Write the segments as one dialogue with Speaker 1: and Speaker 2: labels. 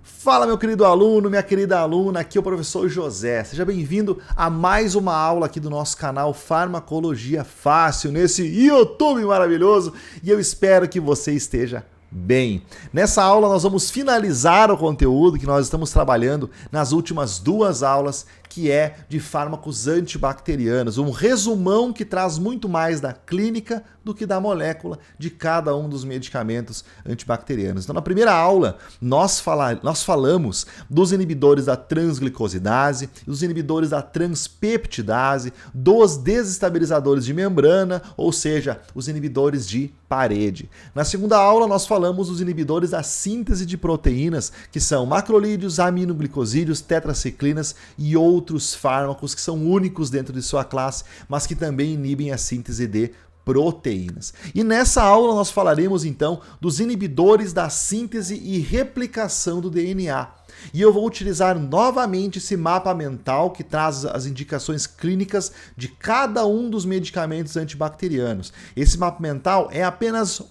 Speaker 1: Fala, meu querido aluno, minha querida aluna, aqui é o professor José. Seja bem-vindo a mais uma aula aqui do nosso canal Farmacologia Fácil, nesse YouTube maravilhoso, e eu espero que você esteja bem. Nessa aula nós vamos finalizar o conteúdo que nós estamos trabalhando nas últimas duas aulas, que é de fármacos antibacterianos, um resumão que traz muito mais da clínica do que da molécula de cada um dos medicamentos antibacterianos. Então, na primeira aula, nós falamos dos inibidores da transglicosidase, dos inibidores da transpeptidase, dos desestabilizadores de membrana, ou seja, os inibidores de parede. Na segunda aula, nós falamos dos inibidores da síntese de proteínas, que são macrolídeos, aminoglicosídeos, tetraciclinas e outros fármacos que são únicos dentro de sua classe, mas que também inibem a síntese de proteínas. E nessa aula nós falaremos então dos inibidores da síntese e replicação do DNA. E eu vou utilizar novamente esse mapa mental que traz as indicações clínicas de cada um dos medicamentos antibacterianos. Esse mapa mental é apenas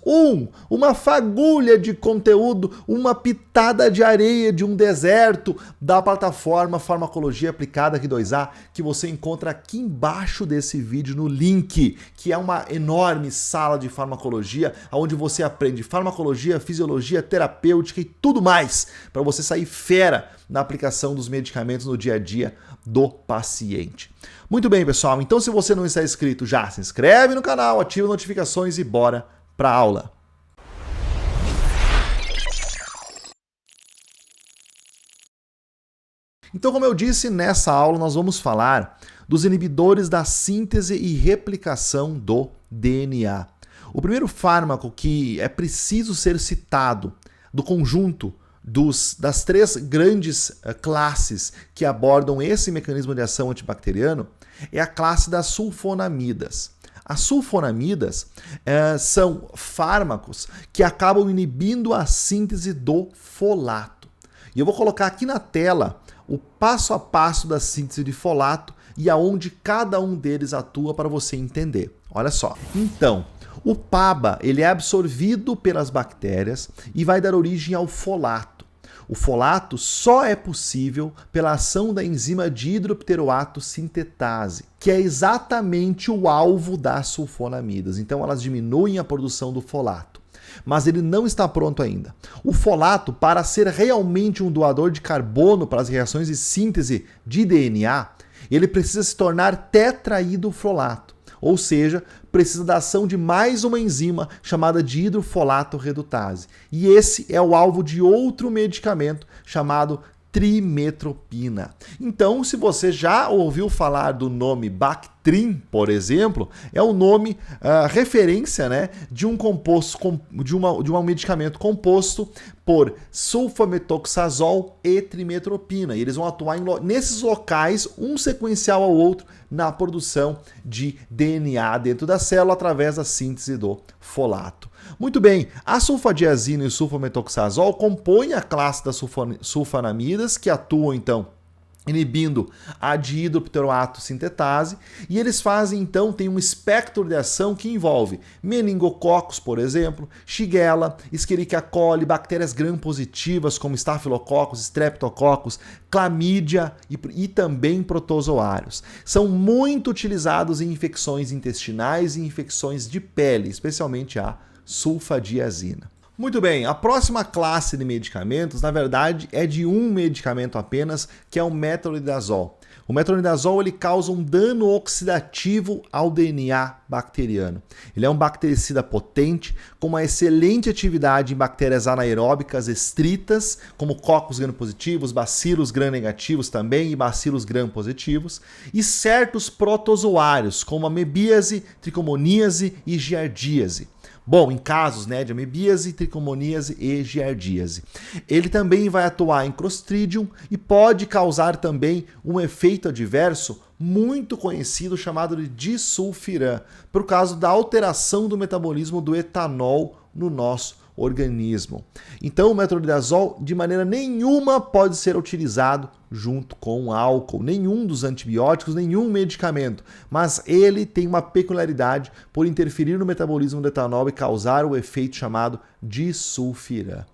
Speaker 1: uma fagulha de conteúdo, uma pitada de areia de um deserto da plataforma Farmacologia Aplicada aqui 2A, que você encontra aqui embaixo desse vídeo no link, que é uma enorme sala de farmacologia, onde você aprende farmacologia, fisiologia, terapêutica e tudo mais, para você sair fera na aplicação dos medicamentos no dia a dia do paciente. Muito bem, pessoal, então se você não está inscrito, já se inscreve no canal, ativa as notificações e bora para a aula. Então, como eu disse, nessa aula nós vamos falar dos inibidores da síntese e replicação do DNA. O primeiro fármaco que é preciso ser citado do conjunto das três grandes classes que abordam esse mecanismo de ação antibacteriano é a classe das sulfonamidas. As sulfonamidas são fármacos que acabam inibindo a síntese do folato. E eu vou colocar aqui na tela o passo a passo da síntese de folato e aonde cada um deles atua para você entender. Olha só. Então, o PABA ele é absorvido pelas bactérias e vai dar origem ao folato. O folato só é possível pela ação da enzima dihidropteroato sintetase, que é exatamente o alvo das sulfonamidas. Então elas diminuem a produção do folato. Mas ele não está pronto ainda. O folato, para ser realmente um doador de carbono para as reações de síntese de DNA, ele precisa se tornar tetraidrofolato. Ou seja, precisa da ação de mais uma enzima chamada dihidrofolato redutase. E esse é o alvo de outro medicamento chamado trimetopina. Então, se você já ouviu falar do nome Bactrim, por exemplo, é o nome referência, né, de um composto de um medicamento composto por sulfametoxazol e trimetopina. E eles vão atuar nesses locais, um sequencial ao outro, na produção de DNA dentro da célula através da síntese do folato. Muito bem, a sulfadiazina e o sulfametoxazol compõem a classe das sulfonamidas, que atuam então inibindo a dihidropteroato sintetase, e eles fazem então, tem um espectro de ação que envolve meningococos, por exemplo, Shigella, Escherichia coli, bactérias gram-positivas como Staphylococcus, Streptococcus, clamídia e também protozoários. São muito utilizados em infecções intestinais e infecções de pele, especialmente a sulfadiazina. Muito bem, a próxima classe de medicamentos, na verdade, é de um medicamento apenas, que é o metronidazol. O metronidazol ele causa um dano oxidativo ao DNA bacteriano. Ele é um bactericida potente, com uma excelente atividade em bactérias anaeróbicas estritas, como cocos gram-positivos, bacilos gram-negativos também e bacilos gram-positivos, e certos protozoários, como a mebíase, tricomoníase e giardíase. Bom, em casos de amebíase, tricomoníase e giardíase. Ele também vai atuar em Clostridium e pode causar também um efeito adverso muito conhecido chamado de disulfiram, por causa da alteração do metabolismo do etanol no nosso organismo. Então o metronidazol de maneira nenhuma pode ser utilizado junto com álcool, nenhum dos antibióticos, nenhum medicamento, mas ele tem uma peculiaridade por interferir no metabolismo do etanol e causar o efeito chamado disulfiram.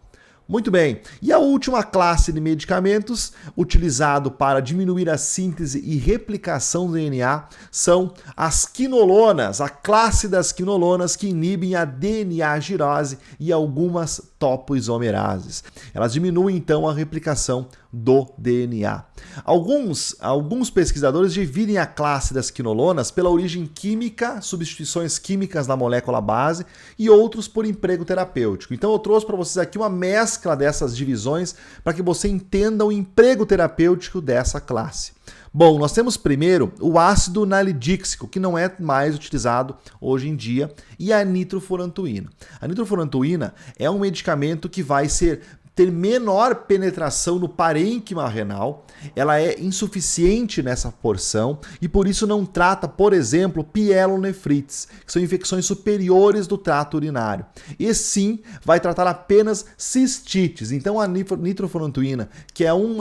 Speaker 1: Muito bem, e a última classe de medicamentos utilizado para diminuir a síntese e replicação do DNA são as quinolonas, a classe das quinolonas que inibem a DNA-girose e algumas topoisomerases. Elas diminuem então a replicação do DNA. Alguns pesquisadores dividem a classe das quinolonas pela origem química, substituições químicas na molécula base, e outros por emprego terapêutico. Então eu trouxe para vocês aqui uma mescla dessas divisões para que você entenda o emprego terapêutico dessa classe. Bom, nós temos primeiro o ácido nalidíxico, que não é mais utilizado hoje em dia, e a nitrofurantoína. A nitrofurantoína é um medicamento que vai ter menor penetração no parênquima renal, ela é insuficiente nessa porção e por isso não trata, por exemplo, pielonefrites, que são infecções superiores do trato urinário. E sim, vai tratar apenas cistites. Então a nitrofurantoína, que é um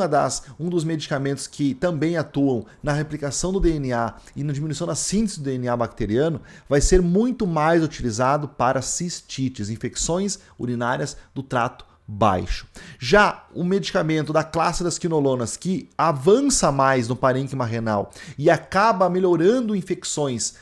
Speaker 1: dos medicamentos que também atuam na replicação do DNA e na diminuição da síntese do DNA bacteriano, vai ser muito mais utilizado para cistites, infecções urinárias do trato baixo. Já o medicamento da classe das quinolonas que avança mais no parênquima renal e acaba melhorando infecções,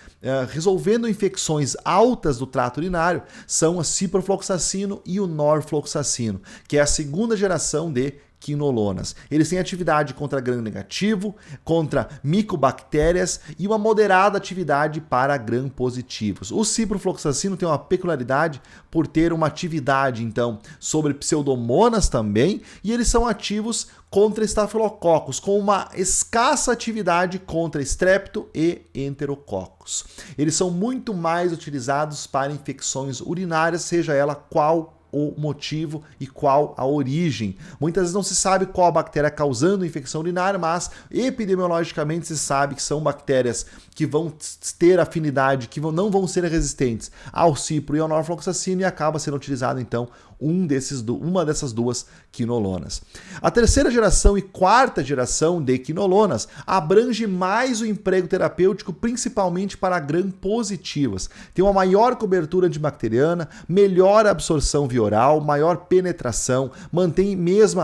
Speaker 1: resolvendo infecções altas do trato urinário, são a ciprofloxacino e o norfloxacino, que é a segunda geração de quinolonas. Eles têm atividade contra gram-negativo, contra micobactérias e uma moderada atividade para gram-positivos. O ciprofloxacino tem uma peculiaridade por ter uma atividade, então, sobre pseudomonas também, e eles são ativos contra estafilococcus, com uma escassa atividade contra estrepto e enterococos. Eles são muito mais utilizados para infecções urinárias, seja ela qual o motivo e qual a origem. Muitas vezes não se sabe qual a bactéria causando infecção urinária, mas epidemiologicamente se sabe que são bactérias que vão ter afinidade, que não vão ser resistentes ao cipro e ao norfloxacino, e acaba sendo utilizado então uma dessas duas quinolonas. A terceira geração e quarta geração de quinolonas abrange mais o emprego terapêutico, principalmente para gram-positivas. Tem uma maior cobertura antibacteriana, melhor absorção via oral, maior penetração, mantém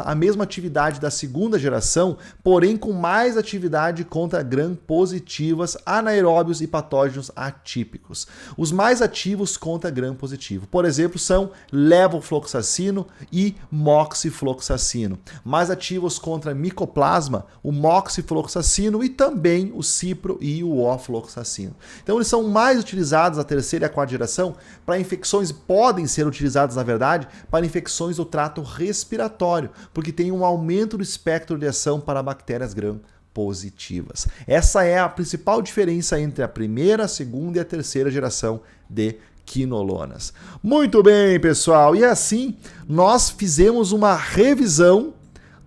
Speaker 1: a mesma atividade da segunda geração, porém com mais atividade contra gram-positivas, anaeróbios e patógenos atípicos. Os mais ativos contra gram-positivo, por exemplo, são levofloxacino e moxifloxacino. Mais ativos contra micoplasma, o moxifloxacino e também o cipro e o ofloxacino. Então eles são mais utilizados, a terceira e a quarta geração, para infecções, podem ser utilizados, na verdade, para infecções do trato respiratório, porque tem um aumento do espectro de ação para bactérias gram-positivas. Essa é a principal diferença entre a primeira, a segunda e a terceira geração de quinolonas. Muito bem, pessoal, e assim nós fizemos uma revisão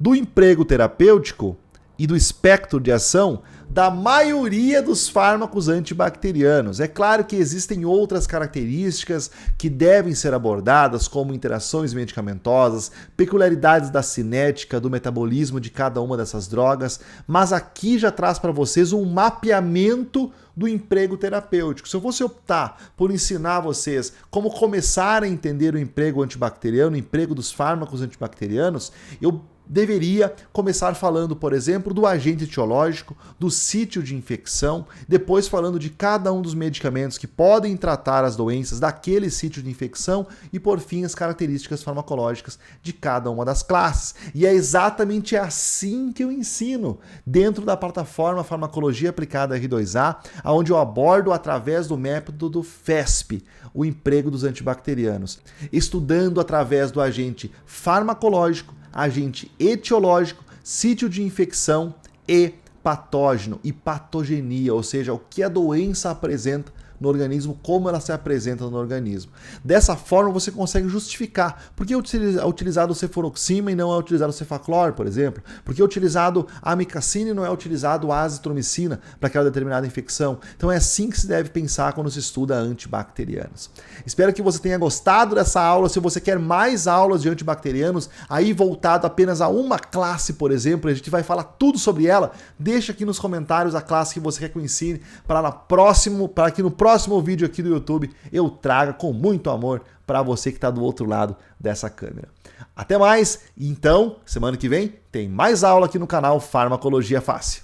Speaker 1: do emprego terapêutico e do espectro de ação da maioria dos fármacos antibacterianos. É claro que existem outras características que devem ser abordadas, como interações medicamentosas, peculiaridades da cinética, do metabolismo de cada uma dessas drogas, mas aqui já traz para vocês um mapeamento do emprego terapêutico. Se eu fosse optar por ensinar vocês como começar a entender o emprego antibacteriano, o emprego dos fármacos antibacterianos, eu deveria começar falando, por exemplo, do agente etiológico, do sítio de infecção, depois falando de cada um dos medicamentos que podem tratar as doenças daquele sítio de infecção e, por fim, as características farmacológicas de cada uma das classes. E é exatamente assim que eu ensino dentro da plataforma Farmacologia Aplicada R2A, onde eu abordo através do método do FESP, o emprego dos antibacterianos, estudando através do agente farmacológico, agente etiológico, sítio de infecção e patógeno e patogenia, ou seja, o que a doença apresenta no organismo, como ela se apresenta no organismo. Dessa forma você consegue justificar por que é utilizado o cefuroxima e não é utilizado o cefaclor, por exemplo, por que é utilizado a amicacina e não é utilizado a azitromicina para aquela determinada infecção. Então é assim que se deve pensar quando se estuda antibacterianos. Espero que você tenha gostado dessa aula. Se você quer mais aulas de antibacterianos, aí voltado apenas a uma classe, por exemplo, a gente vai falar tudo sobre ela, deixa aqui nos comentários a classe que você quer que eu ensine para que no próximo vídeo aqui do YouTube eu traga com muito amor para você que está do outro lado dessa câmera. Até mais, então, semana que vem tem mais aula aqui no canal Farmacologia Fácil.